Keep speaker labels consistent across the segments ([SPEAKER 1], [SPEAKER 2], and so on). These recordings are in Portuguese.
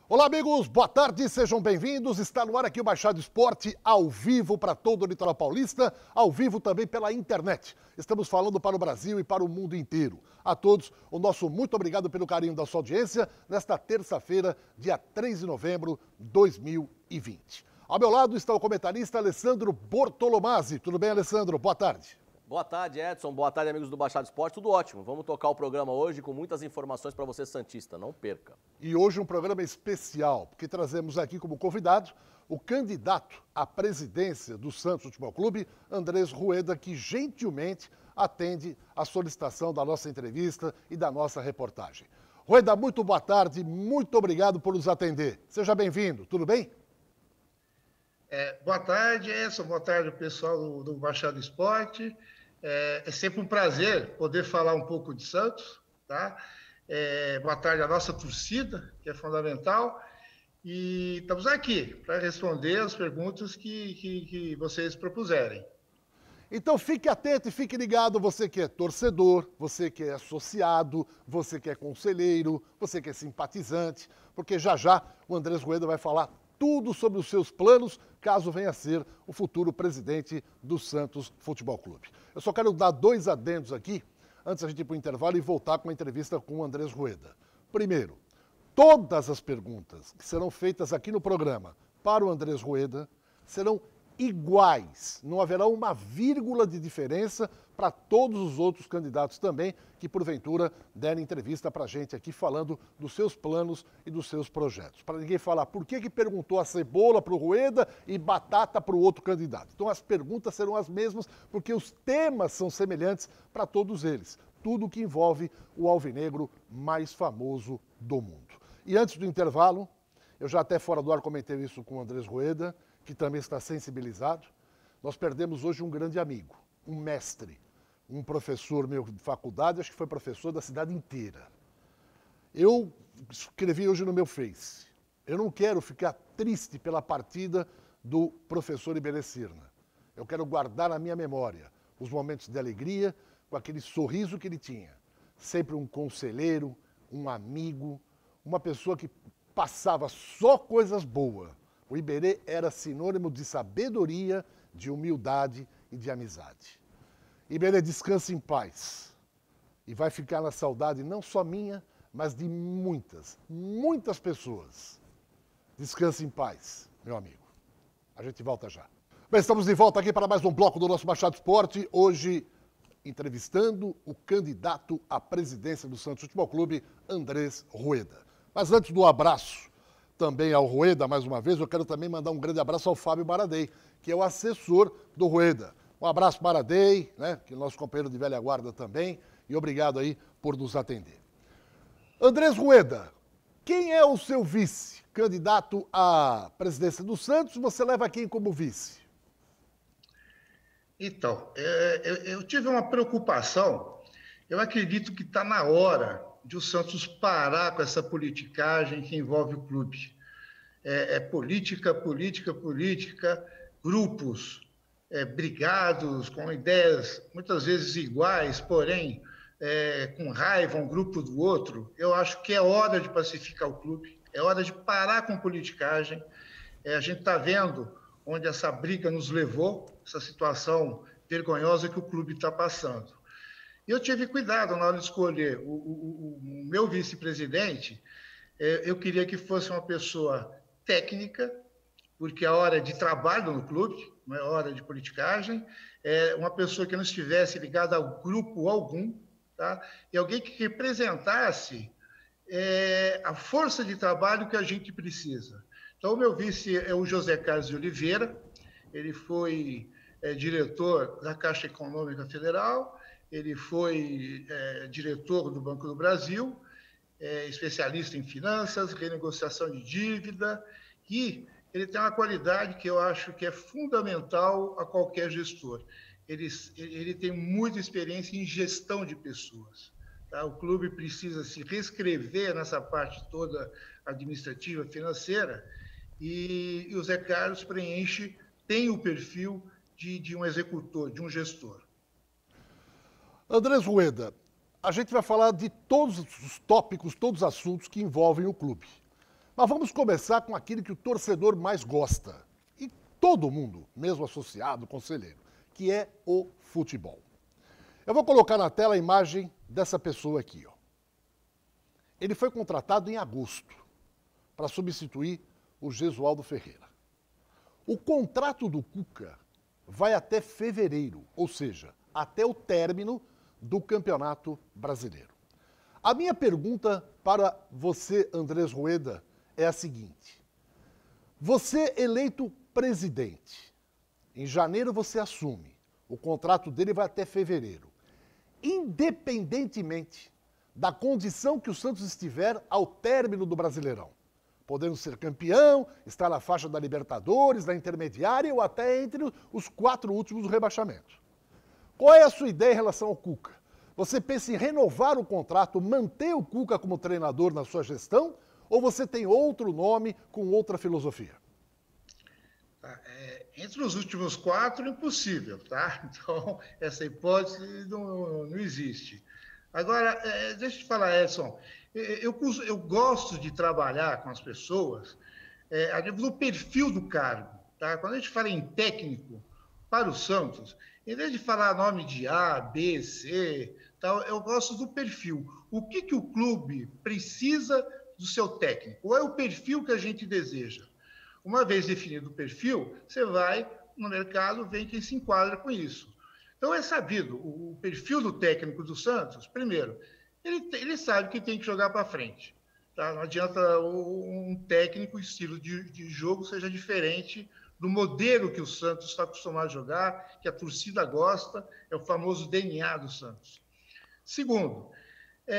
[SPEAKER 1] Olá, amigos, boa tarde, sejam bem-vindos. Está no ar aqui o Baixado Esporte, ao vivo para todo o litoral paulista, ao vivo também pela internet. Estamos falando para o Brasil e para o mundo inteiro. A todos, o nosso muito obrigado pelo carinho da sua audiência nesta terça-feira, dia 3 de novembro de 2020. Ao meu lado está o comentarista Alessandro Bortolomazzi. Tudo bem, Alessandro? Boa tarde.
[SPEAKER 2] Boa tarde, Edson. Boa tarde, amigos do Baixado Esporte. Tudo ótimo. Vamos tocar o programa hoje com muitas informações para você, santista. Não perca.
[SPEAKER 1] E hoje um programa especial, porque trazemos aqui como convidado o candidato à presidência do Santos Futebol Clube, Andrés Rueda, que gentilmente atende a solicitação da nossa entrevista e da nossa reportagem. Rueda, muito boa tarde, muito obrigado por nos atender. Seja bem-vindo, tudo bem?
[SPEAKER 3] Boa tarde, Edson. Boa tarde, pessoal do Baixado Esporte. É sempre um prazer poder falar um pouco de Santos, tá? Boa tarde à nossa torcida, que é fundamental. E estamos aqui para responder as perguntas que vocês propuserem.
[SPEAKER 1] Então fique atento e fique ligado, você que é torcedor, você que é associado, você que é conselheiro, você que é simpatizante, porque já já o Andrés Rueda vai falar tudo sobre os seus planos, caso venha a ser o futuro presidente do Santos Futebol Clube. Eu só quero dar dois adendos aqui, antes da gente ir para o intervalo e voltar com a entrevista com o Andrés Rueda. Primeiro, todas as perguntas que serão feitas aqui no programa para o Andrés Rueda serão iguais. Não haverá uma vírgula de diferença para todos os outros candidatos também que, porventura, derem entrevista para a gente aqui falando dos seus planos e dos seus projetos. Para ninguém falar por que perguntou a cebola para o Rueda e batata para o outro candidato. Então, as perguntas serão as mesmas porque os temas são semelhantes para todos eles. Tudo que envolve o alvinegro mais famoso do mundo. E antes do intervalo, eu já até fora do ar comentei isso com o Andrés Rueda, que também está sensibilizado. Nós perdemos hoje um grande amigo, um mestre, um professor meu de faculdade, acho que foi professor da cidade inteira. Eu escrevi hoje no meu Face, eu não quero ficar triste pela partida do professor Iberê Cirna. Eu quero guardar na minha memória os momentos de alegria, com aquele sorriso que ele tinha. Sempre um conselheiro, um amigo, uma pessoa que passava só coisas boas. O Iberê era sinônimo de sabedoria, de humildade e de amizade. Iberê, descanse em paz. E vai ficar na saudade não só minha, mas de muitas, muitas pessoas. Descanse em paz, meu amigo. A gente volta já. Bem, estamos de volta aqui para mais um bloco do nosso Baixado Esporte. Hoje, entrevistando o candidato à presidência do Santos Futebol Clube, Andrés Rueda. Mas antes do abraço também ao Rueda, mais uma vez, eu quero também mandar um grande abraço ao Fábio Baradei, que é o assessor do Rueda. Um abraço, Baradei, né, que é nosso companheiro de velha guarda também, e obrigado aí por nos atender. Andrés Rueda, quem é o seu vice? Candidato à presidência do Santos, você leva quem como vice?
[SPEAKER 3] Então, eu tive uma preocupação. Eu acredito que está na hora de o Santos parar com essa politicagem que envolve o clube. Política, política, política, grupos brigados, com ideias muitas vezes iguais, porém com raiva um grupo do outro. Eu acho que é hora de pacificar o clube, é hora de parar com politicagem. A gente está vendo onde essa briga nos levou, essa situação vergonhosa que o clube está passando. E eu tive cuidado na hora de escolher o meu vice-presidente. Eu queria que fosse uma pessoa técnica, porque é hora de trabalho no clube, não é hora de politicagem. Uma pessoa que não estivesse ligada a grupo algum, tá? E alguém que representasse a força de trabalho que a gente precisa. Então, o meu vice é o José Carlos de Oliveira. Ele foi diretor da Caixa Econômica Federal, ele foi diretor do Banco do Brasil, especialista em finanças, renegociação de dívida, e ele tem uma qualidade que eu acho que é fundamental a qualquer gestor. Ele tem muita experiência em gestão de pessoas. Tá? O clube precisa se reescrever nessa parte toda administrativa, financeira, e o Zé Carlos tem o perfil de um executor, de um gestor.
[SPEAKER 1] Andrés Rueda, a gente vai falar de todos os tópicos, todos os assuntos que envolvem o clube. Mas vamos começar com aquilo que o torcedor mais gosta. E todo mundo, mesmo associado, conselheiro, que é o futebol. Eu vou colocar na tela a imagem dessa pessoa aqui, ó. Ele foi contratado em agosto para substituir o Gesualdo Ferreira. O contrato do Cuca vai até fevereiro, ou seja, até o término do Campeonato Brasileiro. A minha pergunta para você, Andrés Rueda, é a seguinte. Você eleito presidente, em janeiro você assume, o contrato dele vai até fevereiro. Independentemente da condição que o Santos estiver ao término do Brasileirão, podendo ser campeão, estar na faixa da Libertadores, da Intermediária ou até entre os 4 últimos do rebaixamento. Qual é a sua ideia em relação ao Cuca? Você pensa em renovar o contrato, manter o Cuca como treinador na sua gestão, ou você tem outro nome com outra filosofia?
[SPEAKER 3] Entre os últimos 4, impossível, tá? Então, essa hipótese não existe. Agora, deixa eu te falar, Edson, eu gosto de trabalhar com as pessoas a nível do perfil do cargo, tá? Quando a gente fala em técnico para o Santos, em vez de falar nome de A, B, C, tal, eu gosto do perfil. O que o clube precisa do seu técnico? Qual é o perfil que a gente deseja? Uma vez definido o perfil, você vai no mercado, vê quem se enquadra com isso. Então, é sabido, o perfil do técnico do Santos, primeiro, ele sabe que tem que jogar para frente. Tá? Não adianta um técnico, estilo de jogo seja diferente do modelo que o Santos está acostumado a jogar, que a torcida gosta, é o famoso DNA do Santos. Segundo,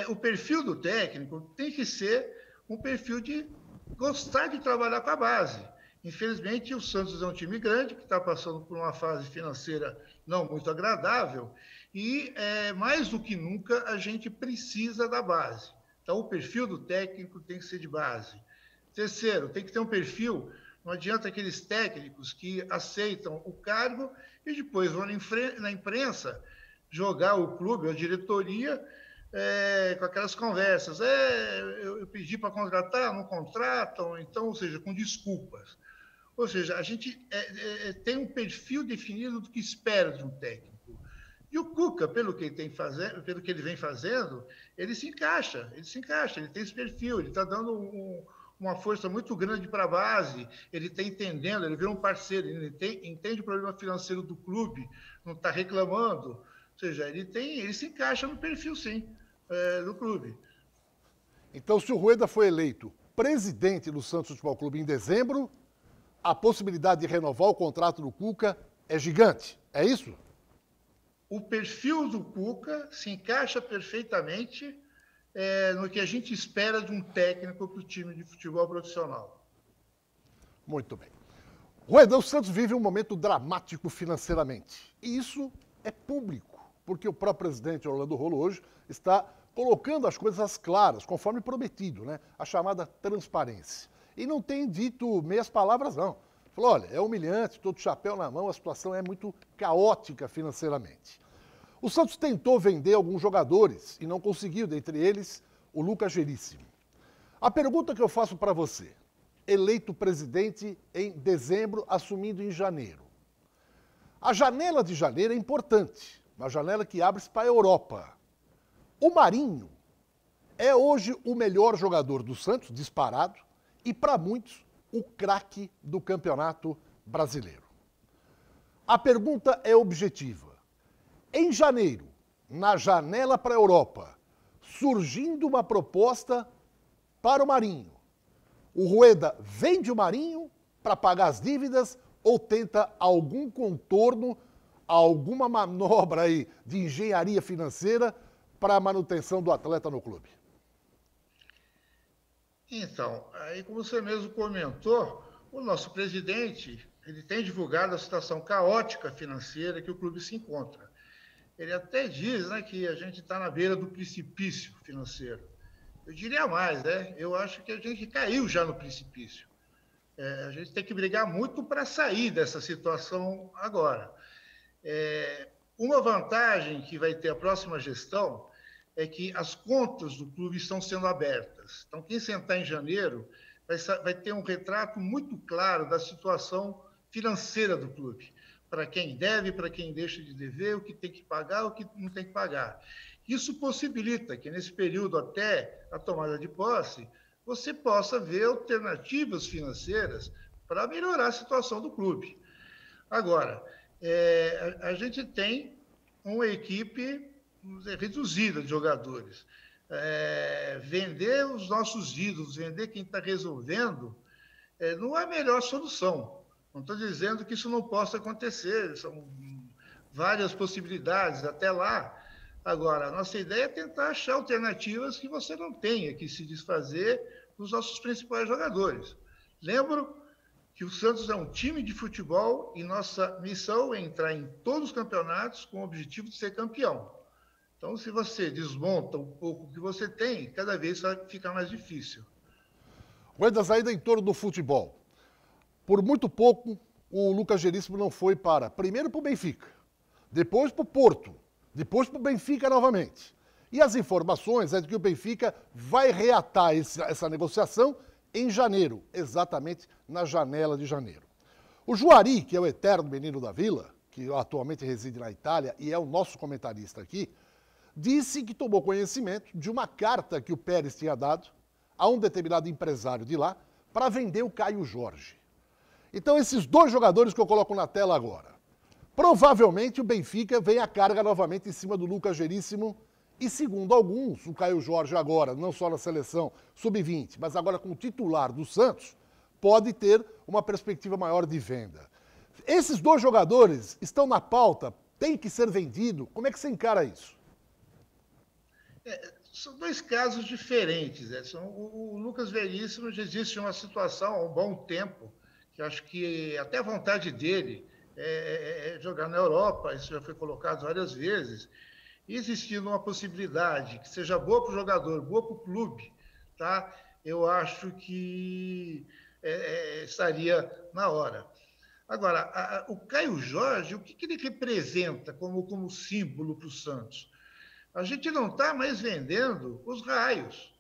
[SPEAKER 3] o perfil do técnico tem que ser um perfil de gostar de trabalhar com a base. Infelizmente, o Santos é um time grande, que está passando por uma fase financeira não muito agradável, e mais do que nunca a gente precisa da base. Então, o perfil do técnico tem que ser de base. Terceiro, tem que ter um perfil, não adianta aqueles técnicos que aceitam o cargo e depois vão na imprensa jogar o clube, a diretoria, com aquelas conversas. Eu pedi para contratar, não contratam, então, ou seja, com desculpas. Ou seja, a gente tem um perfil definido do que espera de um técnico. E o Cuca, pelo que ele vem fazendo, ele se encaixa, ele tem esse perfil, ele está dando uma força muito grande para a base, ele está entendendo, ele vira um parceiro, ele entende o problema financeiro do clube, não está reclamando. Ou seja, ele se encaixa no perfil, sim, do clube.
[SPEAKER 1] Então, se o Rueda foi eleito presidente do Santos Futebol Clube em dezembro, a possibilidade de renovar o contrato do Cuca é gigante, é isso?
[SPEAKER 3] O perfil do Cuca se encaixa perfeitamente no que a gente espera de um técnico para o time de futebol profissional.
[SPEAKER 1] Muito bem. Rueda, o Santos vive um momento dramático financeiramente. E isso é público, porque o próprio presidente Orlando Rolo hoje está colocando as coisas claras, conforme prometido, né? A chamada transparência. E não tem dito meias palavras, não. Falou, olha, é humilhante, estou de chapéu na mão, a situação é muito caótica financeiramente. O Santos tentou vender alguns jogadores e não conseguiu, dentre eles, o Lucas Veríssimo. A pergunta que eu faço para você, eleito presidente em dezembro, assumindo em janeiro. A janela de janeiro é importante, uma janela que abre-se para a Europa. O Marinho é hoje o melhor jogador do Santos, disparado, e para muitos, o craque do Campeonato Brasileiro. A pergunta é objetiva. Em janeiro, na janela para a Europa, surgindo uma proposta para o Marinho, o Rueda vende o Marinho para pagar as dívidas ou tenta algum contorno, alguma manobra aí de engenharia financeira para a manutenção do atleta no clube?
[SPEAKER 3] Então, aí como você mesmo comentou, o nosso presidente, ele tem divulgado a situação caótica financeira que o clube se encontra. Ele até diz, né, que a gente está na beira do precipício financeiro. Eu diria mais, né? Eu acho que a gente caiu já no precipício. A gente tem que brigar muito para sair dessa situação agora. Uma vantagem que vai ter a próxima gestão é que as contas do clube estão sendo abertas. Então, quem sentar em janeiro vai ter um retrato muito claro da situação financeira do clube, para quem deve, para quem deixa de dever, o que tem que pagar, o que não tem que pagar. Isso possibilita que, nesse período até a tomada de posse, você possa ver alternativas financeiras para melhorar a situação do clube. Agora, a gente tem uma equipe reduzida de jogadores. Vender os nossos ídolos, vender quem está resolvendo, não é a melhor solução. Não estou dizendo que isso não possa acontecer, são várias possibilidades até lá. Agora, a nossa ideia é tentar achar alternativas que você não tenha que se desfazer dos nossos principais jogadores. Lembro que o Santos é um time de futebol e nossa missão é entrar em todos os campeonatos com o objetivo de ser campeão. Então, se você desmonta um pouco o que você tem, cada vez vai ficar mais difícil.
[SPEAKER 1] Ruedas, ainda em torno do futebol. Por muito pouco, o Lucas Veríssimo não foi primeiro para o Benfica, depois para o Porto, depois para o Benfica novamente. E as informações é de que o Benfica vai reatar essa negociação em janeiro, exatamente na janela de janeiro. O Juari, que é o eterno menino da Vila, que atualmente reside na Itália e é o nosso comentarista aqui, disse que tomou conhecimento de uma carta que o Pérez tinha dado a um determinado empresário de lá para vender o Caio Jorge. Então, esses dois jogadores que eu coloco na tela agora. Provavelmente o Benfica vem a carga novamente em cima do Lucas Veríssimo e, segundo alguns, o Caio Jorge agora, não só na seleção sub-20, mas agora como titular do Santos, pode ter uma perspectiva maior de venda. Esses dois jogadores estão na pauta, tem que ser vendido. Como é que você encara isso?
[SPEAKER 3] São dois casos diferentes, Edson. O Lucas Veríssimo já existe uma situação há um bom tempo, que acho que até a vontade dele é jogar na Europa, isso já foi colocado várias vezes, e existindo uma possibilidade que seja boa para o jogador, boa para o clube, tá? Eu acho que estaria na hora. Agora, o Caio Jorge, o que ele representa como símbolo para o Santos? A gente não está mais vendendo os raios.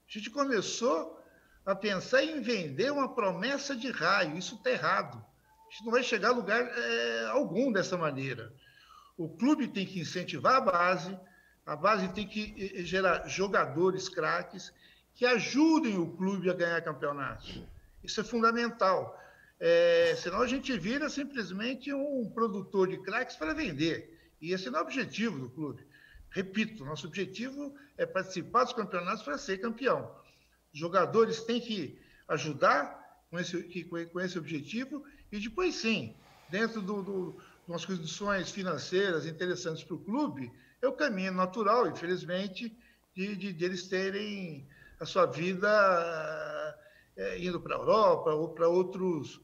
[SPEAKER 3] A gente começou a pensar em vender uma promessa de raio. Isso está errado. A gente não vai chegar a lugar algum dessa maneira. O clube tem que incentivar a base tem que gerar jogadores craques que ajudem o clube a ganhar campeonatos. Isso é fundamental. Senão a gente vira simplesmente um produtor de craques para vender. E esse não é o objetivo do clube. Repito, nosso objetivo é participar dos campeonatos para ser campeão. Os jogadores têm que ajudar com esse objetivo e depois, sim, dentro de umas condições financeiras interessantes para o clube, é o caminho natural, infelizmente, de eles terem a sua vida indo para a Europa ou para outros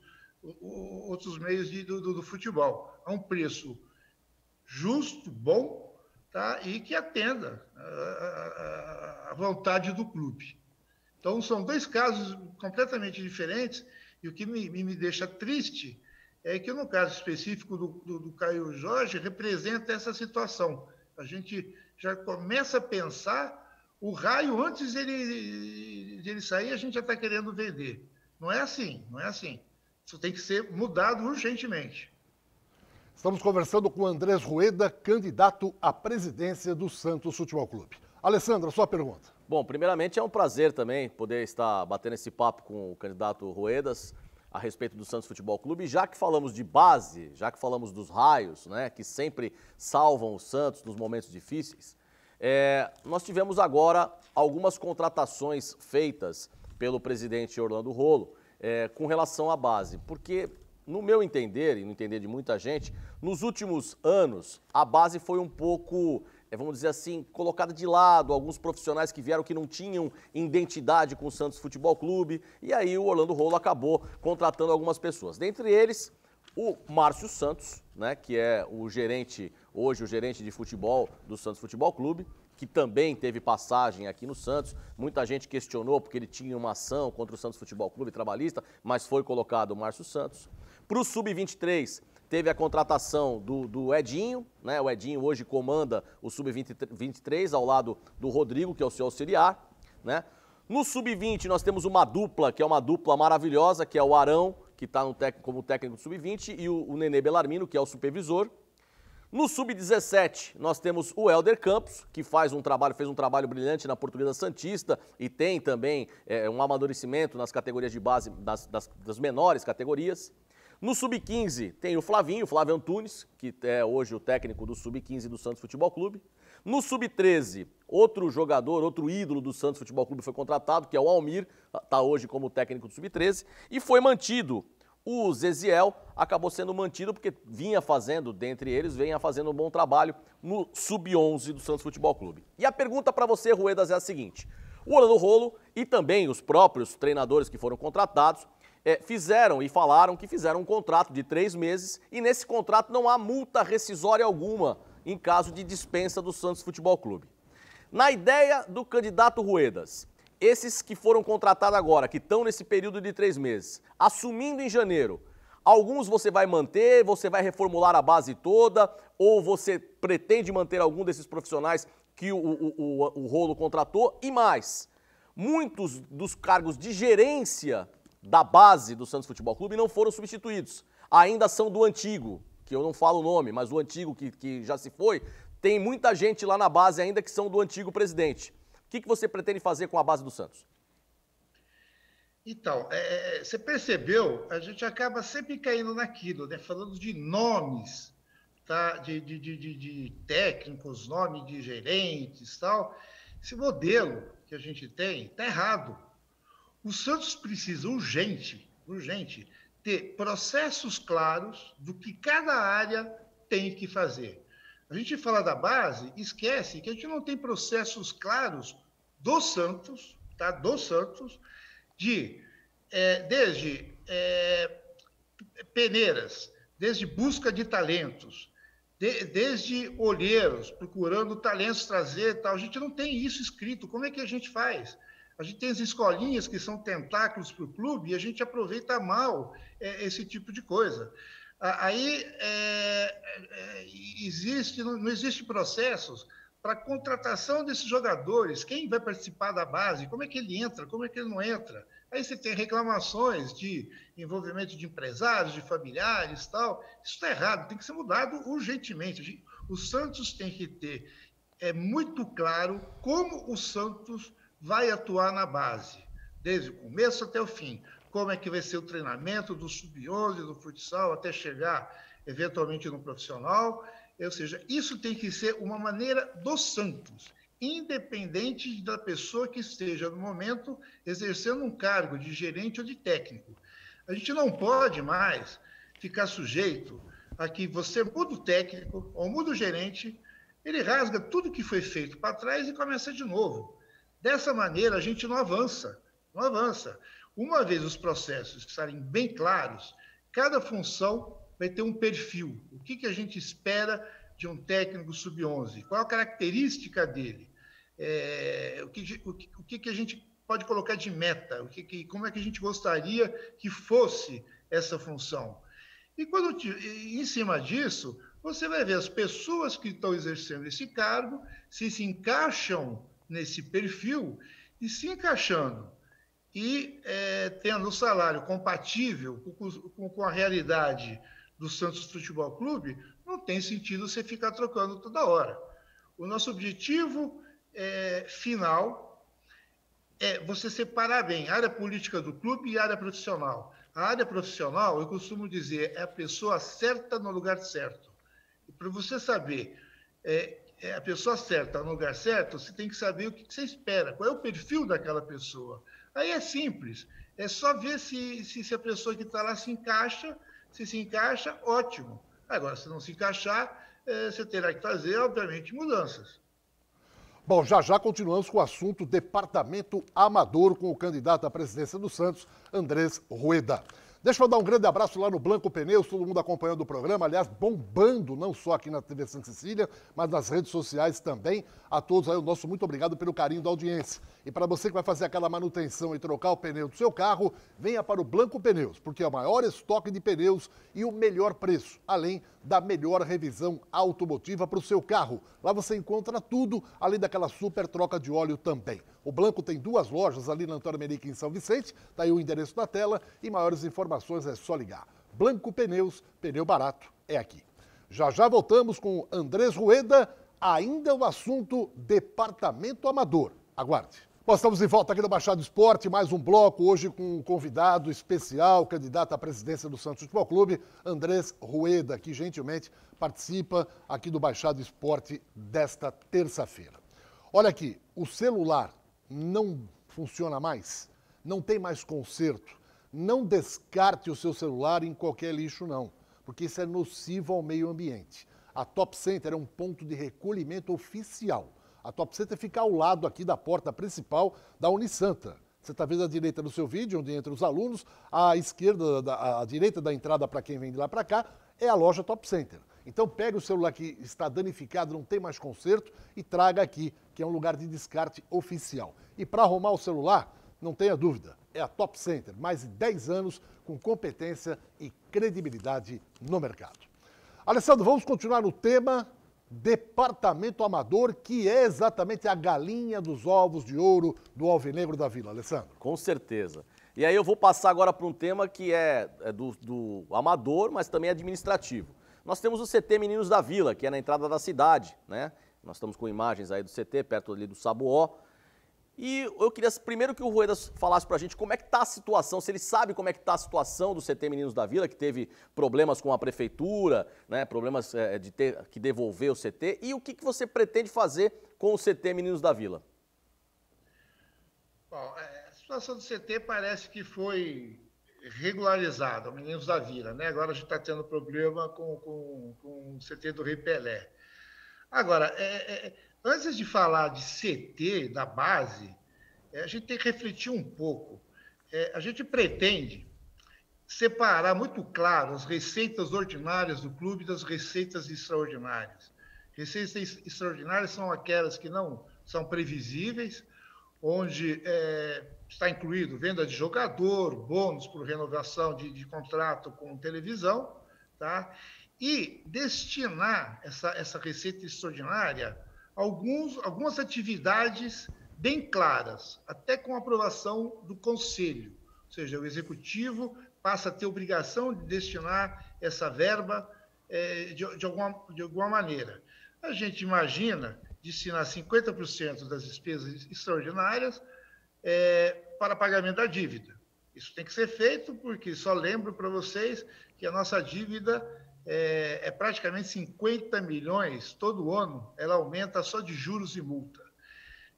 [SPEAKER 3] meios do futebol. A um preço justo, bom, tá? E que atenda a vontade do clube. Então, são dois casos completamente diferentes, e o que me deixa triste é que, no caso específico do Caio Jorge, representa essa situação. A gente já começa a pensar o raio antes de ele sair, a gente já está querendo vender. Não é assim, não é assim. Isso tem que ser mudado urgentemente.
[SPEAKER 1] Estamos conversando com o Andrés Rueda, candidato à presidência do Santos Futebol Clube. Alessandra, sua pergunta.
[SPEAKER 2] Bom, primeiramente é um prazer também poder estar batendo esse papo com o candidato Ruedas a respeito do Santos Futebol Clube. E já que falamos de base, já que falamos dos raios, né, que sempre salvam o Santos nos momentos difíceis, nós tivemos agora algumas contratações feitas pelo presidente Orlando Rolo com relação à base, porque, no meu entender e no entender de muita gente, nos últimos anos a base foi um pouco, vamos dizer assim, colocada de lado, alguns profissionais que vieram que não tinham identidade com o Santos Futebol Clube, e aí o Orlando Rolo acabou contratando algumas pessoas. Dentre eles, o Márcio Santos, né, que é hoje o gerente de futebol do Santos Futebol Clube, que também teve passagem aqui no Santos. Muita gente questionou porque ele tinha uma ação contra o Santos Futebol Clube trabalhista, mas foi colocado o Márcio Santos. Para o Sub-23, teve a contratação do Edinho, né? O Edinho hoje comanda o Sub-23 ao lado do Rodrigo, que é o seu auxiliar, né? No sub-20 nós temos uma dupla, que é uma dupla maravilhosa, que é o Arão, que está como técnico do sub-20, e o Nenê Belarmino, que é o supervisor. No sub-17 nós temos o Hélder Campos, que fez um trabalho brilhante na Portuguesa Santista e tem também um amadurecimento nas categorias de base, das menores categorias. No sub-15 tem o Flávio Antunes, que é hoje o técnico do sub-15 do Santos Futebol Clube. No sub-13, outro jogador, outro ídolo do Santos Futebol Clube foi contratado, que é o Almir, está hoje como técnico do sub-13, e foi mantido. O Zeziel acabou sendo mantido porque vinha fazendo um bom trabalho no sub-11 do Santos Futebol Clube. E a pergunta para você, Ruedas, é a seguinte: o Orlando Rolo e também os próprios treinadores que foram contratados fizeram e falaram que fizeram um contrato de 3 meses e nesse contrato não há multa rescisória alguma em caso de dispensa do Santos Futebol Clube. Na ideia do candidato Ruedas, esses que foram contratados agora, que estão nesse período de 3 meses, assumindo em janeiro, alguns você vai manter, você vai reformular a base toda, ou você pretende manter algum desses profissionais que o Rolo contratou? E mais, muitos dos cargos de gerência da base do Santos Futebol Clube não foram substituídos, ainda são do antigo, que eu não falo o nome, mas o antigo que já se foi, tem muita gente lá na base ainda que são do antigo presidente. O que você pretende fazer com a base do Santos?
[SPEAKER 3] Então, você percebeu, a gente acaba sempre caindo naquilo, né? Falando de nomes, tá? de técnicos, nome de gerentes, tal. Esse modelo que a gente tem está errado. O Santos precisa urgente, ter processos claros do que cada área tem que fazer. A gente fala da base, esquece que a gente não tem processos claros do Santos, tá? Do Santos, desde peneiras, desde busca de talentos, desde olheiros, procurando talentos trazer, tal. A gente não tem isso escrito. Como é que a gente faz? A gente tem as escolinhas que são tentáculos para o clube e a gente aproveita mal esse tipo de coisa. Aí não existe processos para a contratação desses jogadores. Quem vai participar da base? Como é que ele entra? Como é que ele não entra? Aí você tem reclamações de envolvimento de empresários, de familiares e tal. Isso está errado, tem que ser mudado urgentemente. O Santos tem que ter muito claro como o Santos vai atuar na base, desde o começo até o fim. Como é que vai ser o treinamento do sub-11, do futsal, até chegar, eventualmente, no profissional. Ou seja, isso tem que ser uma maneira do Santos, independente da pessoa que esteja, no momento, exercendo um cargo de gerente ou de técnico. A gente não pode mais ficar sujeito a que você muda o técnico ou muda o gerente, ele rasga tudo que foi feito para trás e começa de novo. Dessa maneira, a gente não avança. Uma vez os processos estarem bem claros, cada função vai ter um perfil. O que a gente espera de um técnico sub-11? Qual a característica dele? O que a gente pode colocar de meta? Como é que a gente gostaria que fosse essa função? E em cima disso, você vai ver as pessoas que estão exercendo esse cargo, se encaixam nesse perfil, e se encaixando e tendo um salário compatível com a realidade do Santos Futebol Clube, não tem sentido você ficar trocando toda hora. O nosso objetivo final é você separar bem a área política do clube e a área profissional. A área profissional, eu costumo dizer, é a pessoa certa no lugar certo. E para você saber a pessoa certa no lugar certo, você tem que saber o que você espera, qual é o perfil daquela pessoa. Aí é simples, é só ver se a pessoa que está lá se encaixa. Se se encaixa, ótimo. Agora, se não se encaixar, você terá que fazer, obviamente, mudanças.
[SPEAKER 1] Bom, já continuamos com o assunto Departamento Amador com o candidato à presidência do Santos, Andrés Rueda. Deixa eu dar um grande abraço lá no Blanco Pneus, todo mundo acompanhando o programa, aliás, bombando, não só aqui na TV Santa Cecília, mas nas redes sociais também. A todos aí, o nosso muito obrigado pelo carinho da audiência. E para você que vai fazer aquela manutenção e trocar o pneu do seu carro, venha para o Blanco Pneus, porque é o maior estoque de pneus e o melhor preço, além da melhor revisão automotiva para o seu carro. Lá você encontra tudo, além daquela super troca de óleo também. O Blanco tem 2 lojas ali na Antônio Merique, em São Vicente, tá aí o endereço na tela e maiores informações é só ligar. Blanco Pneus, pneu barato é aqui. Já já voltamos com Andrés Rueda, ainda o assunto Departamento Amador. Aguarde. Nós estamos de volta aqui no Baixado Esporte, mais um bloco, hoje com um convidado especial, candidato à presidência do Santos Futebol Clube, Andrés Rueda, que gentilmente participa aqui do Baixado Esporte desta terça-feira. Olha aqui, o celular não funciona mais, não tem mais conserto, não descarte o seu celular em qualquer lixo não, porque isso é nocivo ao meio ambiente. A Top Center é um ponto de recolhimento oficial. A Top Center fica ao lado aqui da porta principal da Unisanta. Você está vendo à direita do seu vídeo, onde entram os alunos, à esquerda, à direita da entrada para quem vem de lá para cá, é a loja Top Center. Então pega o celular que está danificado, não tem mais conserto, e traga aqui, que é um lugar de descarte oficial. E para arrumar o celular, não tenha dúvida, é a Top Center, mais de 10 anos com competência e credibilidade no mercado. Alessandro, vamos continuar no tema Departamento Amador, que é exatamente a galinha dos ovos de ouro do Alvinegro da Vila, Alessandro.
[SPEAKER 2] Com certeza. E aí eu vou passar agora para um tema que é do amador, mas também administrativo. Nós temos o CT Meninos da Vila, que é na entrada da cidade, né? Nós estamos com imagens aí do CT, perto ali do Sabuó. E eu queria primeiro que o Ruedas falasse pra gente como é que tá a situação, se ele sabe como é que tá a situação do CT Meninos da Vila, que teve problemas com a prefeitura, né, problemas de ter que devolver o CT, e o que você pretende fazer com o CT Meninos da Vila?
[SPEAKER 3] Bom, a situação do CT parece que foi regularizada, o Meninos da Vila, né? Agora a gente está tendo problema com o CT do Rei Pelé. Agora, antes de falar de CT, da base, a gente tem que refletir um pouco. A gente pretende separar muito claro as receitas ordinárias do clube das receitas extraordinárias. Receitas extraordinárias são aquelas que não são previsíveis, onde está incluído venda de jogador, bônus por renovação de contrato com televisão, tá? E destinar essa receita extraordinária algumas atividades bem claras, até com aprovação do Conselho. Ou seja, o Executivo passa a ter obrigação de destinar essa verba de alguma maneira. A gente imagina destinar 50% das despesas extraordinárias para pagamento da dívida. Isso tem que ser feito porque, só lembro para vocês, que a nossa dívida é praticamente 50 milhões todo ano, ela aumenta só de juros e multa.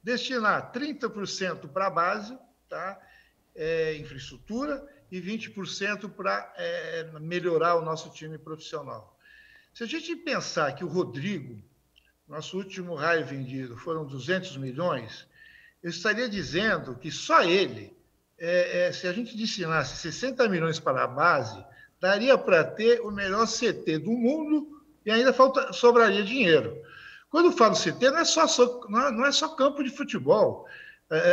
[SPEAKER 3] Destinar 30% para a base, tá? Infraestrutura, e 20% para melhorar o nosso time profissional. Se a gente pensar que o Rodrigo, nosso último raio vendido, foram 200 milhões, eu estaria dizendo que só ele, se a gente destinasse 60 milhões para a base, daria para ter o melhor CT do mundo e ainda sobraria dinheiro. Quando eu falo CT, não é só campo de futebol.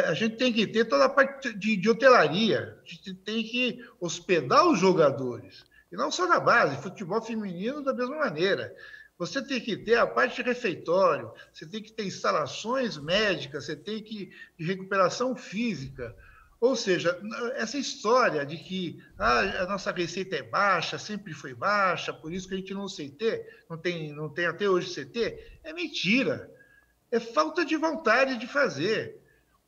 [SPEAKER 3] A gente tem que ter toda a parte de hotelaria, a gente tem que hospedar os jogadores. E não só na base, futebol feminino da mesma maneira. Você tem que ter a parte de refeitório, você tem que ter instalações médicas, você tem que de recuperação física. Ou seja, essa história de que a nossa receita é baixa, sempre foi baixa, por isso que a gente não tem até hoje CT, é mentira. É falta de vontade de fazer.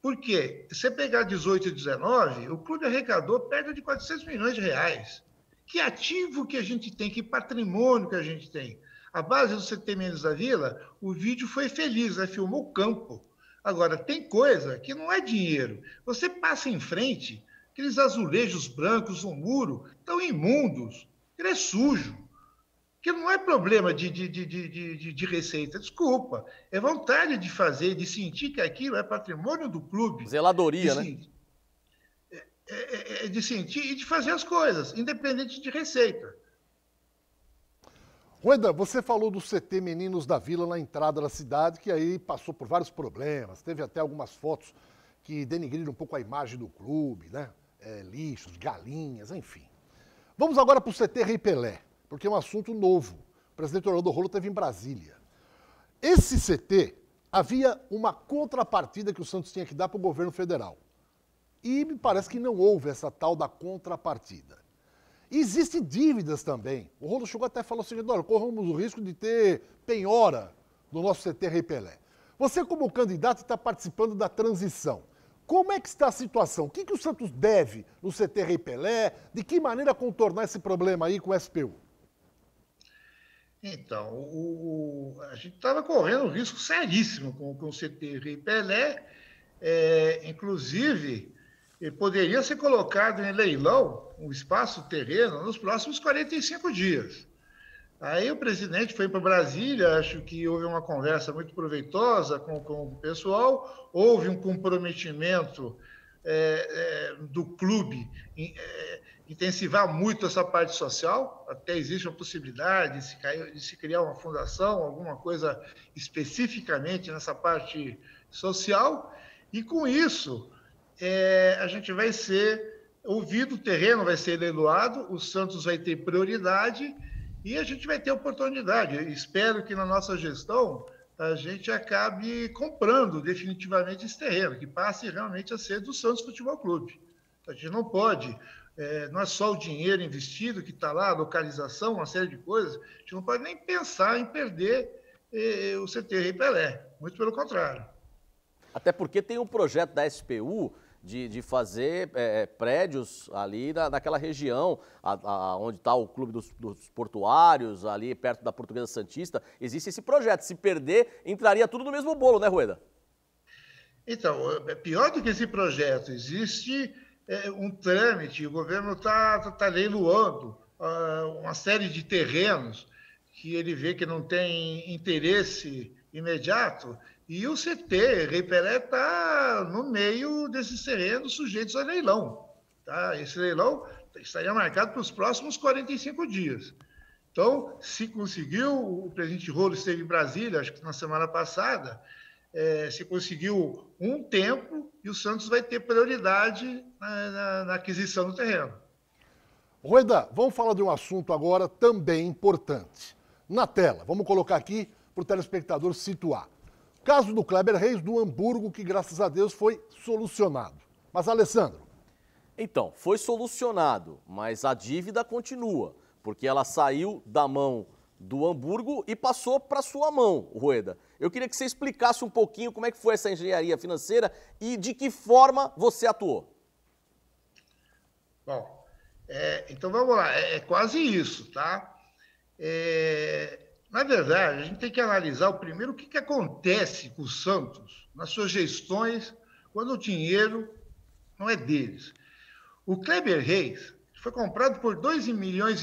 [SPEAKER 3] Por quê? Se você pegar 18 e 19, o clube arrecadou perto de 400 milhões de reais. Que ativo que a gente tem, que patrimônio que a gente tem. A base do CT Meninos da Vila, o vídeo foi feliz, né? Filmou o campo. Agora, tem coisa que não é dinheiro. Você passa em frente, aqueles azulejos brancos no muro estão imundos, ele é sujo. Que não é problema de receita, desculpa. É vontade de fazer, de sentir que aquilo é patrimônio do clube.
[SPEAKER 2] Zeladoria, né?
[SPEAKER 3] De sentir e de fazer as coisas, independente de receita.
[SPEAKER 1] Rueda, você falou do CT Meninos da Vila na entrada da cidade, que aí passou por vários problemas, teve até algumas fotos que denigriram um pouco a imagem do clube, né? Lixos, galinhas, enfim. Vamos agora para o CT Rei Pelé, porque é um assunto novo. O presidente Orlando Rolo esteve em Brasília. Esse CT, havia uma contrapartida que o Santos tinha que dar para o governo federal. E me parece que não houve essa tal da contrapartida. E existem dívidas também. O Rolo chegou até e falou o seguinte: olha, corremos o risco de ter penhora no nosso CT Rei Pelé. Você, como candidato, está participando da transição. Como é que está a situação? O que o Santos deve no CT Rei Pelé? De que maneira contornar esse problema aí com o SPU?
[SPEAKER 3] Então, a gente estava correndo um risco seríssimo com o CT Rei Pelé. Inclusive, poderia ser colocado em leilão um espaço terreno nos próximos 45 dias. Aí o presidente foi para Brasília, acho que houve uma conversa muito proveitosa com o pessoal, houve um comprometimento do clube intensivar muito essa parte social, até existe a possibilidade de se criar uma fundação, alguma coisa especificamente nessa parte social, e com isso a gente vai ser ouvido, o terreno vai ser leiloado, o Santos vai ter prioridade e a gente vai ter oportunidade. Eu espero que na nossa gestão a gente acabe comprando definitivamente esse terreno, que passe realmente a ser do Santos Futebol Clube. A gente não pode, não é só o dinheiro investido que está lá, a localização, uma série de coisas, a gente não pode nem pensar em perder o CT Rei Pelé, muito pelo contrário.
[SPEAKER 2] Até porque tem um projeto da SPU de fazer prédios ali naquela região onde está o Clube dos Portuários, ali perto da Portuguesa Santista. Existe esse projeto. Se perder, entraria tudo no mesmo bolo, né, Rueda?
[SPEAKER 3] Então, pior do que esse projeto, existe um trâmite, o governo está leiloando uma série de terrenos que ele vê que não tem interesse imediato, e o CT Rei Pelé está no meio desses terrenos sujeitos a leilão. Tá? Esse leilão estaria marcado para os próximos 45 dias. Então, se conseguiu, o presidente Rolo esteve em Brasília, acho que na semana passada, se conseguiu um tempo e o Santos vai ter prioridade na aquisição do terreno.
[SPEAKER 1] Rueda, vamos falar de um assunto agora também importante. Na tela, vamos colocar aqui para o telespectador situar. Caso do Kleber Reis, do Hamburgo, que graças a Deus foi solucionado. Mas, Alessandro...
[SPEAKER 2] Então, foi solucionado, mas a dívida continua, porque ela saiu da mão do Hamburgo e passou para sua mão, Rueda. Eu queria que você explicasse um pouquinho como é que foi essa engenharia financeira e de que forma você atuou.
[SPEAKER 3] Bom, então vamos lá, é quase isso, tá? Na verdade, a gente tem que analisar primeiro o que acontece com o Santos nas suas gestões quando o dinheiro não é deles. O Kleber Reis foi comprado por 2,5 milhões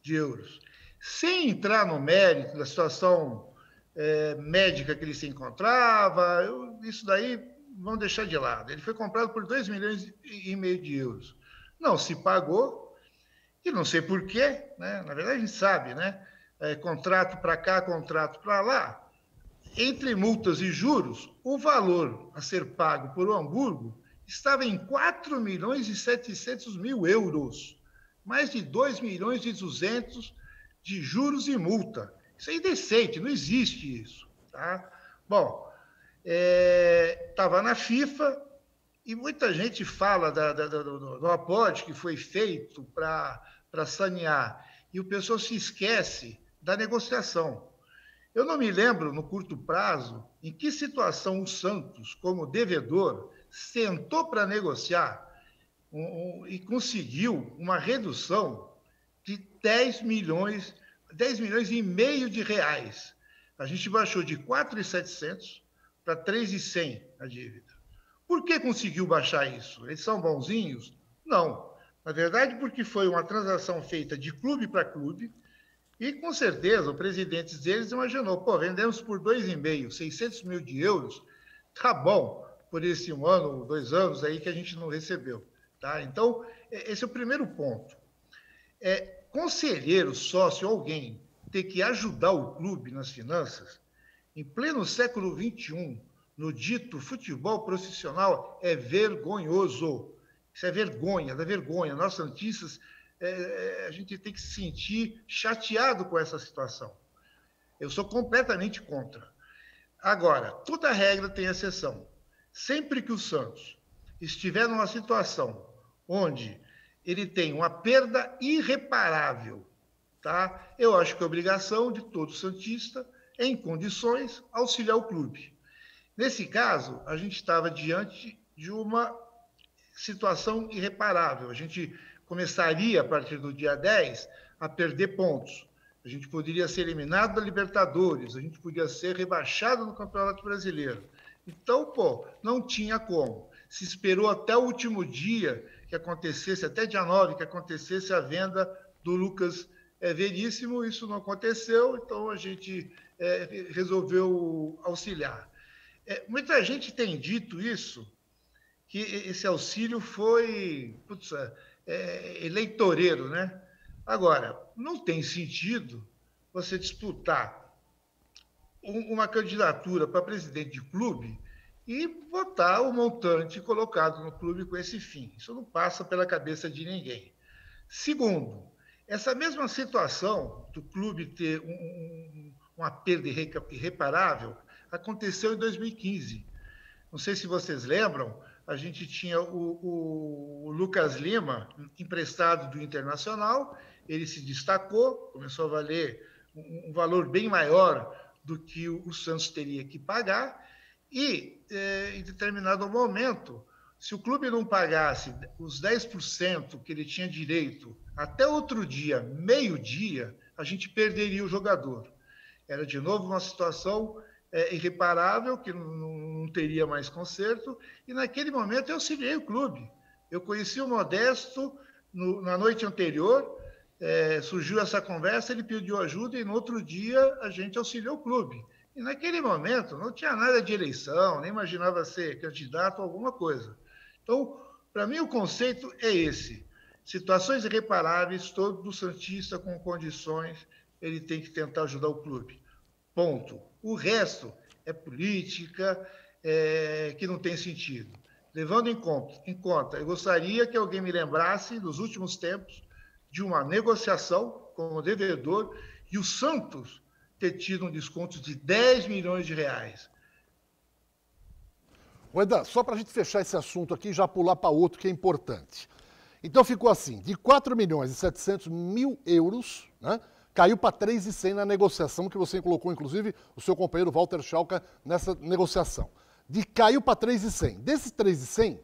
[SPEAKER 3] de euros, sem entrar no mérito da situação médica que ele se encontrava. Isso daí vamos deixar de lado. Ele foi comprado por 2,5 milhões de euros. Não se pagou, e não sei porquê, né? Na verdade a gente sabe, né? Contrato para cá, contrato para lá. Entre multas e juros, o valor a ser pago por Hamburgo estava em 4 milhões e 700 mil euros. Mais de 2 milhões e 200 de juros e multa. Isso é indecente, não existe isso. Tá? Bom, estava na FIFA e muita gente fala do aporte que foi feito para sanear. E o pessoal se esquece da negociação. Eu não me lembro, no curto prazo, em que situação o Santos, como devedor, sentou para negociar e conseguiu uma redução de 10 milhões e meio de reais. A gente baixou de 4.700 para 3.100 a dívida. Por que conseguiu baixar isso? Eles são bonzinhos? Não. Na verdade, porque foi uma transação feita de clube para clube, e, com certeza, o presidente deles imaginou, vendemos por 2,5, 600 mil de euros, tá bom, por esse 1 ano, 2 anos aí que a gente não recebeu. Tá? Então, esse é o primeiro ponto. Conselheiro, sócio, alguém ter que ajudar o clube nas finanças, em pleno século XXI, no dito futebol profissional, é vergonhoso. Isso é vergonha, dá vergonha. Nós santistas a gente tem que se sentir chateado com essa situação. Eu sou completamente contra. Agora, toda regra tem exceção. Sempre que o Santos estiver numa situação onde ele tem uma perda irreparável, tá? Eu acho que é obrigação de todo santista, em condições, auxiliar o clube. Nesse caso, a gente estava diante de uma situação irreparável. A gente começaria, a partir do dia 10, a perder pontos. A gente poderia ser eliminado da Libertadores, a gente podia ser rebaixado no Campeonato Brasileiro. Então, não tinha como. Se esperou até o último dia que acontecesse, até dia 9, que acontecesse a venda do Lucas Veríssimo, isso não aconteceu, então a gente resolveu auxiliar. Muita gente tem dito isso, que esse auxílio foi eleitoreiro, né? Agora, não tem sentido você disputar uma candidatura para presidente de clube e botar o montante colocado no clube com esse fim. Isso não passa pela cabeça de ninguém. Segundo, essa mesma situação do clube ter uma perda irreparável aconteceu em 2015. Não sei se vocês lembram, a gente tinha o Lucas Lima, emprestado do Internacional, ele se destacou, começou a valer um valor bem maior do que o Santos teria que pagar, e em determinado momento, se o clube não pagasse os 10% que ele tinha direito até outro dia, meio-dia, a gente perderia o jogador. Era de novo uma situação irreparável, que não teria mais conserto, e naquele momento eu auxiliei o clube. Eu conheci o Modesto na noite anterior, surgiu essa conversa, ele pediu ajuda e no outro dia a gente auxiliou o clube. E naquele momento não tinha nada de eleição, nem imaginava ser candidato a alguma coisa. Então, para mim o conceito é esse. Situações irreparáveis, todo santista com condições, ele tem que tentar ajudar o clube. Ponto. O resto é política, que não tem sentido. Levando em conta, eu gostaria que alguém me lembrasse, nos últimos tempos, de uma negociação com o devedor e o Santos ter tido um desconto de 10 milhões de reais.
[SPEAKER 1] Rueda, só para a gente fechar esse assunto aqui e já pular para outro que é importante. Então ficou assim, de 4 milhões e 700 mil euros, né, caiu para 3,100 na negociação, que você colocou, inclusive, o seu companheiro Walter Schalka nessa negociação. Caiu para 3,100. Desses 3,100,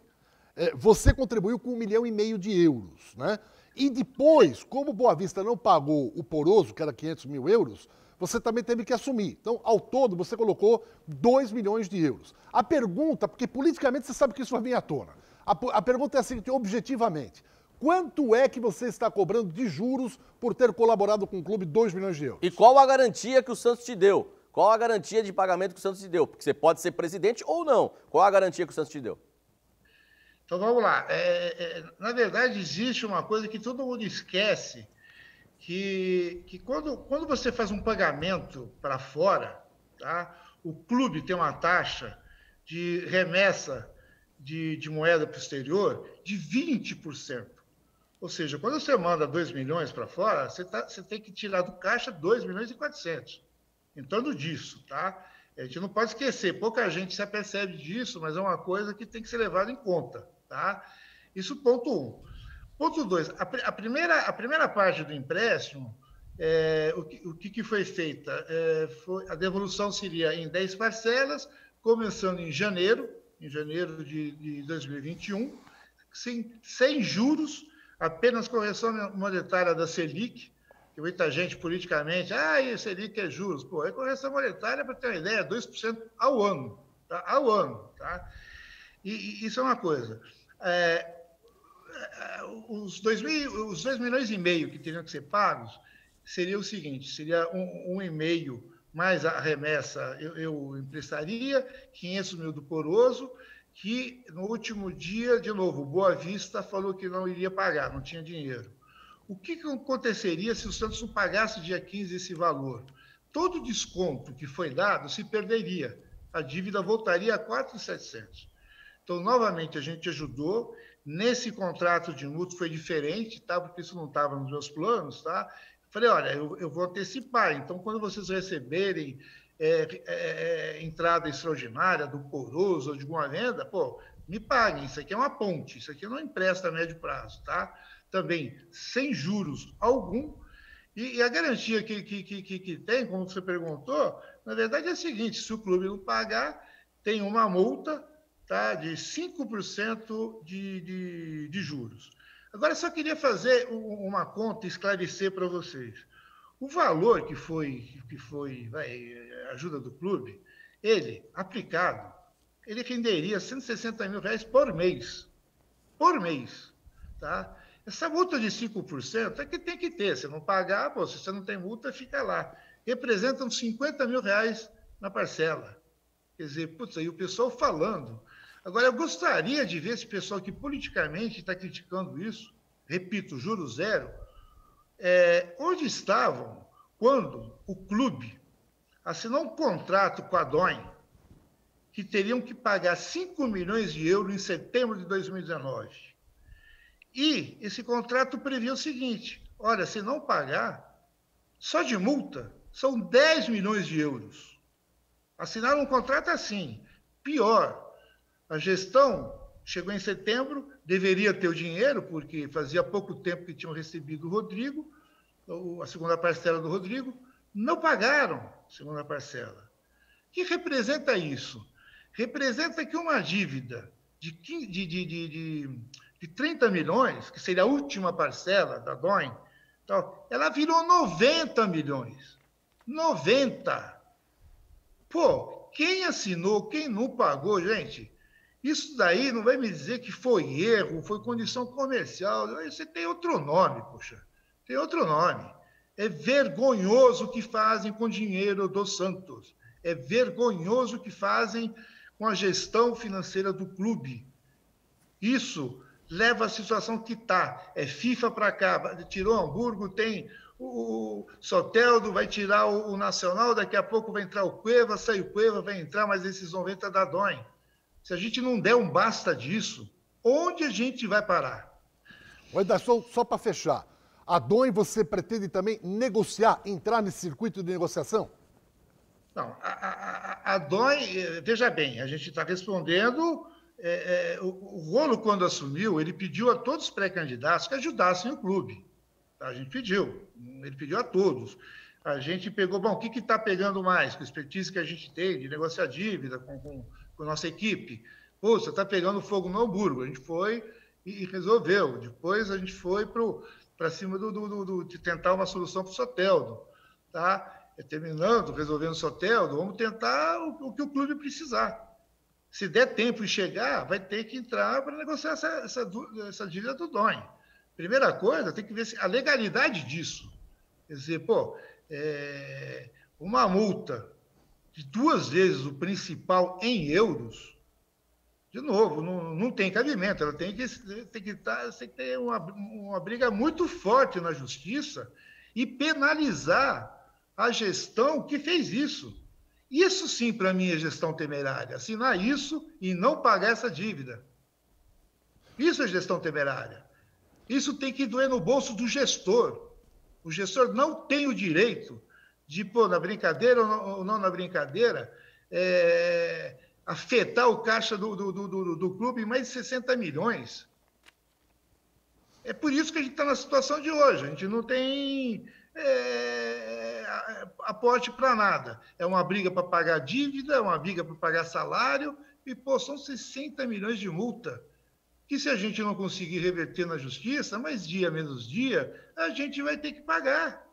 [SPEAKER 1] você contribuiu com 1,5 milhão de euros, né? E depois, como o Boa Vista não pagou o Poroso, que era 500 mil euros, você também teve que assumir. Então, ao todo, você colocou 2 milhões de euros. A pergunta, porque politicamente você sabe que isso vai vir à tona. A pergunta é a seguinte, objetivamente. Quanto é que você está cobrando de juros por ter colaborado com o clube 2 milhões de euros?
[SPEAKER 2] E qual a garantia que o Santos te deu? Qual a garantia de pagamento que o Santos te deu? Porque você pode ser presidente ou não. Qual a garantia que o Santos te deu?
[SPEAKER 3] Então, vamos lá. Na verdade, existe uma coisa que todo mundo esquece, que quando você faz um pagamento para fora, tá? O clube tem uma taxa de remessa de moeda para o exterior de 20%. Ou seja, quando você manda 2 milhões para fora, você tem que tirar do caixa 2 milhões e 400. Em torno disso, tá? A gente não pode esquecer, pouca gente se apercebe disso, mas é uma coisa que tem que ser levada em conta, tá? Isso ponto 1. Ponto 2, a primeira parte do empréstimo, o que foi feita? A devolução seria em 10 parcelas, começando em janeiro de 2021, sem juros, apenas correção monetária da Selic, que muita gente politicamente, a Selic é juros. Pô, é correção monetária, para ter uma ideia, 2% ao ano, tá? Ao ano, tá? E isso é uma coisa. Os 2 milhões e meio que teriam que ser pagos seria o seguinte, seria 1,5 mais a remessa, eu emprestaria 500 mil do Poroso, que no último dia, de novo, o Boa Vista falou que não iria pagar, não tinha dinheiro. O que aconteceria se o Santos não pagasse dia 15 esse valor? Todo o desconto que foi dado se perderia. A dívida voltaria a 4.700. Então, novamente, a gente ajudou, Nesse contrato de multa foi diferente, tá? Porque isso não estava nos meus planos, tá? Falei, olha, eu vou antecipar, então quando vocês receberem entrada extraordinária do Corozo ou de alguma venda, pô, me paguem, isso aqui é uma ponte, isso aqui não empresta a médio prazo, tá? Também sem juros algum, e a garantia que tem, como você perguntou, na verdade é a seguinte, se o clube não pagar, tem uma multa, tá, de 5% de juros. Agora, só queria fazer uma conta e esclarecer para vocês. O valor que foi ajuda do clube, ele, aplicado, ele renderia R$160 mil por mês. Por mês. Tá? Essa multa de 5% é que tem que ter. Se não pagar, pô, se você não tem multa, fica lá. Representam R$50 mil na parcela. Quer dizer, putz, aí o pessoal falando. Agora, eu gostaria de ver esse pessoal que politicamente está criticando isso, repito, juro zero, onde estavam quando o clube assinou um contrato com a DOM, que teriam que pagar 5 milhões de euros em setembro de 2019. E esse contrato previa o seguinte, olha, se não pagar, só de multa, são 10 milhões de euros. Assinaram um contrato assim. Pior, a gestão chegou em setembro, deveria ter o dinheiro, porque fazia pouco tempo que tinham recebido o Rodrigo, a segunda parcela do Rodrigo, não pagaram a segunda parcela. O que representa isso? Representa que uma dívida de 30 milhões, que seria a última parcela da DOM, ela virou 90 milhões. 90! Pô, quem assinou, quem não pagou, gente, isso daí não vai me dizer que foi erro, foi condição comercial. Você tem outro nome, poxa. Tem outro nome. É vergonhoso o que fazem com o dinheiro do Santos. É vergonhoso o que fazem com a gestão financeira do clube. Isso leva à situação que está. É FIFA para cá, tirou Hamburgo, tem o Soteldo, vai tirar o Nacional, daqui a pouco vai entrar o Cueva, sai o Cueva, vai entrar mais esses 90 da DOM. Se a gente não der um basta disso, onde a gente vai parar?
[SPEAKER 1] Só para fechar, a DOM você pretende também negociar, entrar nesse circuito de negociação?
[SPEAKER 3] Não, a DOM, veja bem, a gente está respondendo, o Rolo, quando assumiu, ele pediu a todos os pré-candidatos que ajudassem o clube. A gente pediu, ele pediu a todos. A gente pegou, bom, o que está pegando mais? Com a expertise que a gente tem de negociar dívida com a nossa equipe. Pô, você está pegando fogo no Hamburgo. A gente foi e resolveu. Depois a gente foi para cima de tentar uma solução para o Soteldo. Tá? Terminando, resolvendo o Soteldo, vamos tentar o que o clube precisar. Se der tempo e chegar, vai ter que entrar para negociar essa dívida do DOM. Primeira coisa, tem que ver a legalidade disso. Quer dizer, pô, uma multa de 2 vezes o principal em euros, de novo, não tem cabimento. Ela tem que ter uma briga muito forte na justiça e penalizar a gestão que fez isso. Isso sim, para mim, é gestão temerária. Assinar isso e não pagar essa dívida. Isso é gestão temerária. Isso tem que doer no bolso do gestor. O gestor não tem o direito de, pô, na brincadeira ou não na brincadeira, afetar o caixa do clube em mais de 60 milhões. É por isso que a gente está na situação de hoje. A gente não tem aporte para nada. É uma briga para pagar dívida, é uma briga para pagar salário, e, pô, são 60 milhões de multa. Que se a gente não conseguir reverter na justiça, mais dia menos dia, a gente vai ter que pagar.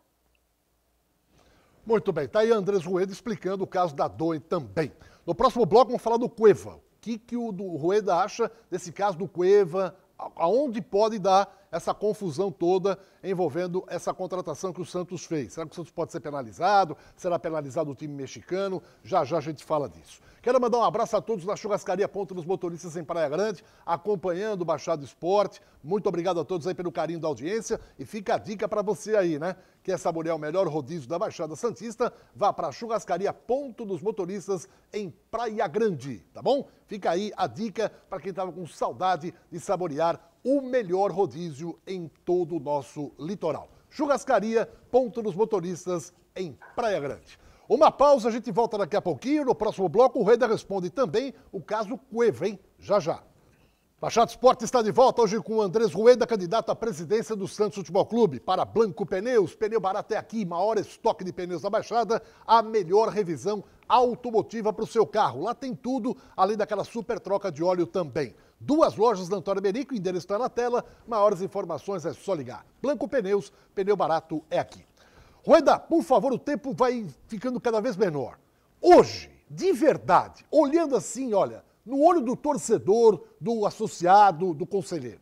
[SPEAKER 1] Muito bem, tá aí Andrés Rueda explicando o caso da DOM também. No próximo bloco vamos falar do Cueva. O que o Rueda acha desse caso do Cueva, aonde pode dar essa confusão toda envolvendo essa contratação que o Santos fez. Será que o Santos pode ser penalizado? Será penalizado o time mexicano? Já já a gente fala disso. Quero mandar um abraço a todos da Churrascaria Ponto dos Motoristas em Praia Grande, acompanhando o Baixado Esporte. Muito obrigado a todos aí pelo carinho da audiência. E fica a dica para você aí, né? Quer saborear o melhor rodízio da Baixada Santista? Vá para a Churrascaria Ponto dos Motoristas em Praia Grande, tá bom? Fica aí a dica para quem estava com saudade de saborear o melhor rodízio em todo o nosso litoral. Churrascaria Ponto dos Motoristas em Praia Grande. Uma pausa, a gente volta daqui a pouquinho. No próximo bloco, o Rueda responde também o caso Cueva, hein? Já já. Baixado Esporte está de volta hoje com o Andrés Rueda, candidato à presidência do Santos Futebol Clube. Para Blanco Pneus, pneu barato é aqui, maior estoque de pneus da Baixada, a melhor revisão automotiva para o seu carro. Lá tem tudo, além daquela super troca de óleo também. 2 lojas da Antônio Berico, o endereço está na tela. Maiores informações é só ligar. Blanco Pneus, pneu barato é aqui. Rueda, por favor, o tempo vai ficando cada vez menor. Hoje, de verdade, olhando assim, olha, no olho do torcedor, do associado, do conselheiro,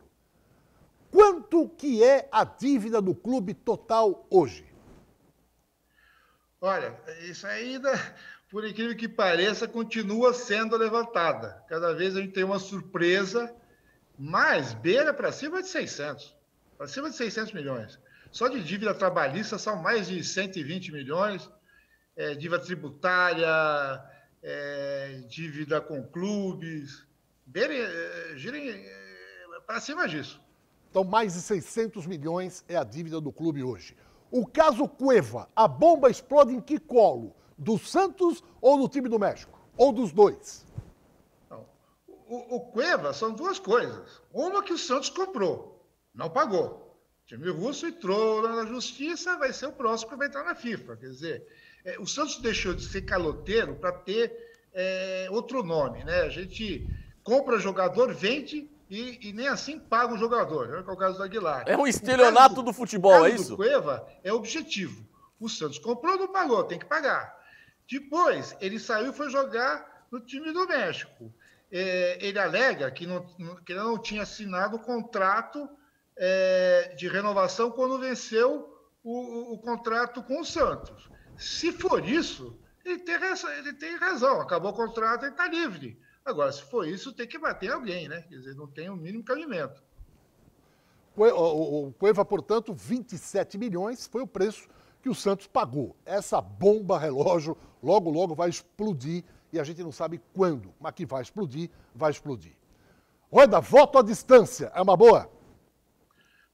[SPEAKER 1] quanto que é a dívida do clube total hoje?
[SPEAKER 3] Olha, isso ainda, por incrível que pareça, continua sendo levantada. Cada vez a gente tem uma surpresa, mas beira para cima de 600. Para cima de 600 milhões. Só de dívida trabalhista são mais de 120 milhões, dívida tributária, dívida com clubes, girem para cima disso.
[SPEAKER 1] Então, mais de 600 milhões é a dívida do clube hoje. O caso Cueva, a bomba explode em que colo? Do Santos ou do time do México? Ou dos dois?
[SPEAKER 3] Não. O Cueva são duas coisas. Uma que o Santos comprou, não pagou. O time russo entrou lá na justiça, vai ser o próximo que vai entrar na FIFA. Quer dizer, o Santos deixou de ser caloteiro para ter outro nome, né? A gente compra jogador, vende e nem assim paga o jogador, né? Que é o caso do Aguilar.
[SPEAKER 2] É um estelionato do futebol, é isso?
[SPEAKER 3] O Cueva é objetivo. O Santos comprou, não pagou, tem que pagar. Depois, ele saiu e foi jogar no time do México. Ele alega que ele não tinha assinado o contrato de renovação quando venceu o contrato com o Santos. Se for isso, ele tem razão. Acabou o contrato, ele está livre. Agora, se for isso, tem que bater alguém, né? Quer dizer, não tem o mínimo cabimento.
[SPEAKER 1] O Cueva, portanto, 27 milhões foi o preço que o Santos pagou. Essa bomba relógio logo, logo vai explodir e a gente não sabe quando, mas que vai explodir, vai explodir. Rueda, voto à distância, é uma boa?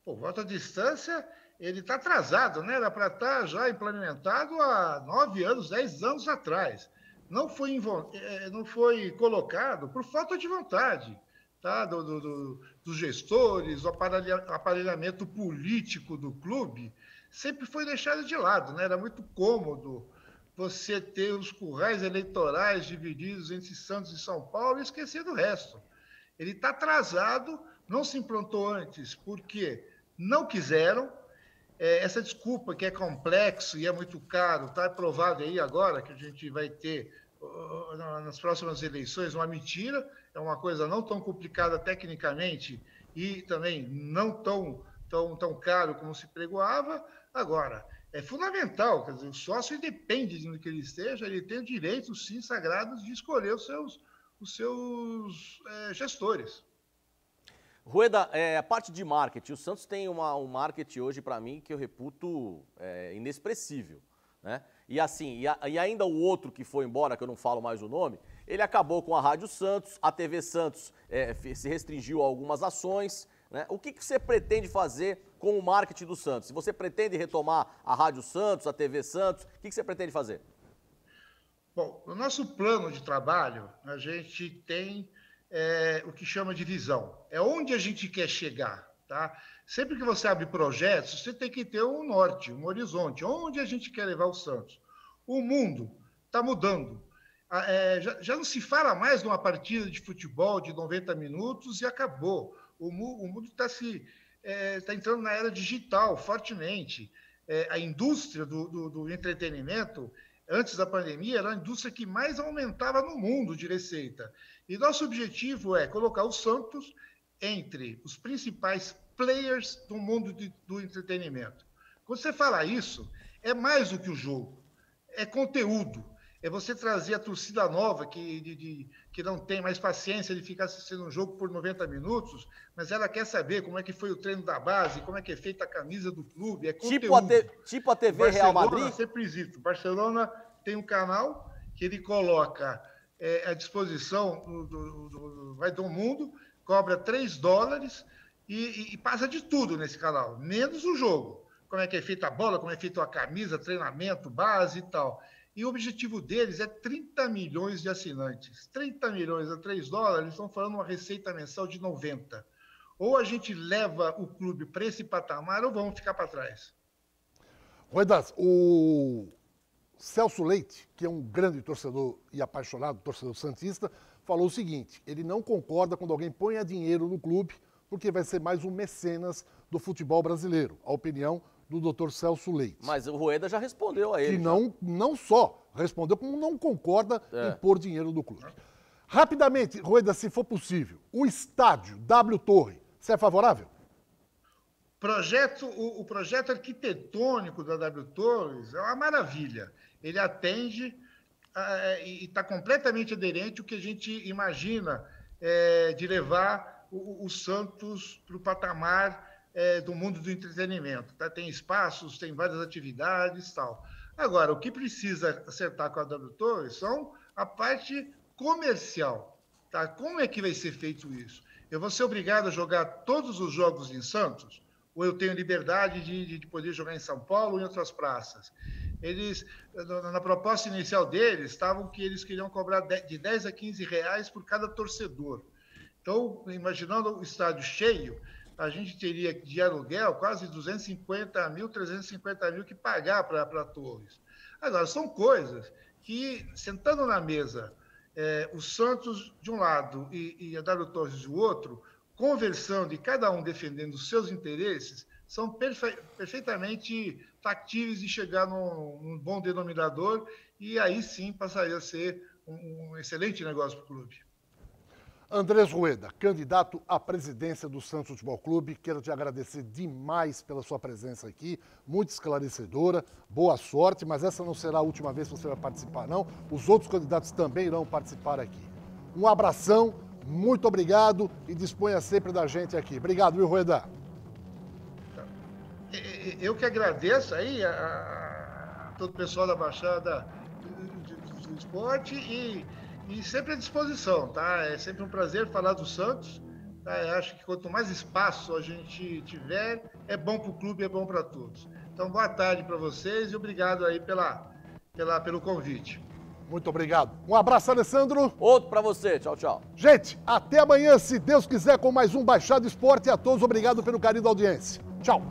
[SPEAKER 3] O voto à distância, ele está atrasado, né? Era para estar já implementado há 9 anos, 10 anos atrás. Não foi colocado por falta de vontade, tá? Dos gestores, o aparelhamento político do clube sempre foi deixado de lado, né? Era muito cômodo você ter os currais eleitorais divididos entre Santos e São Paulo e esquecer do resto. Ele está atrasado, não se implantou antes, porque não quiseram. Essa desculpa que é complexo e é muito caro, está provado aí agora que a gente vai ter nas próximas eleições uma mentira, é uma coisa não tão complicada tecnicamente e também não tão caro como se pregoava. Agora, é fundamental, quer dizer, o sócio independe de onde que ele esteja, ele tem o direito, sim, sagrados de escolher os seus gestores.
[SPEAKER 2] Rueda, a parte de marketing, o Santos tem um marketing hoje, para mim, que eu reputo inexpressível, né? E assim, e ainda o outro que foi embora, que eu não falo mais o nome, ele acabou com a Rádio Santos, a TV Santos se restringiu a algumas ações, né? O que você pretende fazer com o marketing do Santos? Se você pretende retomar a Rádio Santos, a TV Santos, o que você pretende fazer?
[SPEAKER 3] Bom, no nosso plano de trabalho, a gente tem o que chama de visão. É onde a gente quer chegar, tá? Sempre que você abre projetos, você tem que ter um norte, um horizonte. Onde a gente quer levar o Santos? O mundo está mudando. Já não se fala mais numa partida de futebol de 90 minutos e acabou. O mundo está entrando na era digital fortemente. A indústria do entretenimento, antes da pandemia, era a indústria que mais aumentava no mundo de receita. E nosso objetivo é colocar o Santos entre os principais players do mundo do entretenimento. Quando você fala isso, é mais do que o jogo, é conteúdo. É você trazer a torcida nova, que não tem mais paciência de ficar assistindo um jogo por 90 minutos, mas ela quer saber como é que foi o treino da base, como é que é feita a camisa do clube, é conteúdo.
[SPEAKER 2] Tipo a TV Real Madrid?
[SPEAKER 3] Sempre existe. Barcelona tem um canal que ele coloca à disposição do mundo, cobra $3 e passa de tudo nesse canal, menos o jogo. Como é que é feita a bola, como é feita a camisa, treinamento, base e tal. E o objetivo deles é 30 milhões de assinantes. 30 milhões a $3, estão falando uma receita mensal de 90. Ou a gente leva o clube para esse patamar ou vamos ficar para trás.
[SPEAKER 1] Ruedas, o Celso Leite, que é um grande torcedor e apaixonado torcedor santista, falou o seguinte: ele não concorda quando alguém ponha dinheiro no clube, porque vai ser mais um mecenas do futebol brasileiro. A opinião do Dr. Celso Leite.
[SPEAKER 2] Mas o Rueda já respondeu a ele.
[SPEAKER 1] Que não só respondeu, como não concorda em pôr dinheiro do clube. Rapidamente, Rueda, se for possível, o estádio W Torre, você é favorável?
[SPEAKER 3] O projeto arquitetônico da W Torres é uma maravilha. Ele atende e está completamente aderente ao que a gente imagina de levar o Santos para o patamar do mundo do entretenimento. Tá? Tem espaços, tem várias atividades e tal. Agora, o que precisa acertar com a W Torres são a parte comercial. Tá? Como é que vai ser feito isso? Eu vou ser obrigado a jogar todos os jogos em Santos? Ou eu tenho liberdade de poder jogar em São Paulo ou em outras praças? Eles, na proposta inicial deles, estavam que eles queriam cobrar de 10 a 15 reais por cada torcedor. Então, imaginando o estádio cheio, a gente teria de aluguel quase 250 mil, 350 mil que pagar para Torres. Agora, são coisas que, sentando na mesa, o Santos de um lado e a W Torres do outro, conversando e cada um defendendo os seus interesses, são perfeitamente factíveis de chegar num bom denominador e aí sim passaria a ser um excelente negócio para o clube.
[SPEAKER 1] Andrés Rueda, candidato à presidência do Santos Futebol Clube, quero te agradecer demais pela sua presença aqui, muito esclarecedora, boa sorte, mas essa não será a última vez que você vai participar, não. Os outros candidatos também irão participar aqui. Um abração, muito obrigado e disponha sempre da gente aqui. Obrigado, viu, Rueda?
[SPEAKER 3] Eu que agradeço aí a todo o pessoal da Baixada do Esporte e sempre à disposição, tá? É sempre um prazer falar do Santos. Tá? Eu acho que quanto mais espaço a gente tiver, é bom para o clube, é bom para todos. Então, boa tarde para vocês e obrigado aí pelo convite.
[SPEAKER 1] Muito obrigado. Um abraço, Alessandro.
[SPEAKER 2] Outro para você. Tchau, tchau.
[SPEAKER 1] Gente, até amanhã, se Deus quiser, com mais um Baixada Esporte. E a todos, obrigado pelo carinho da audiência. Tchau.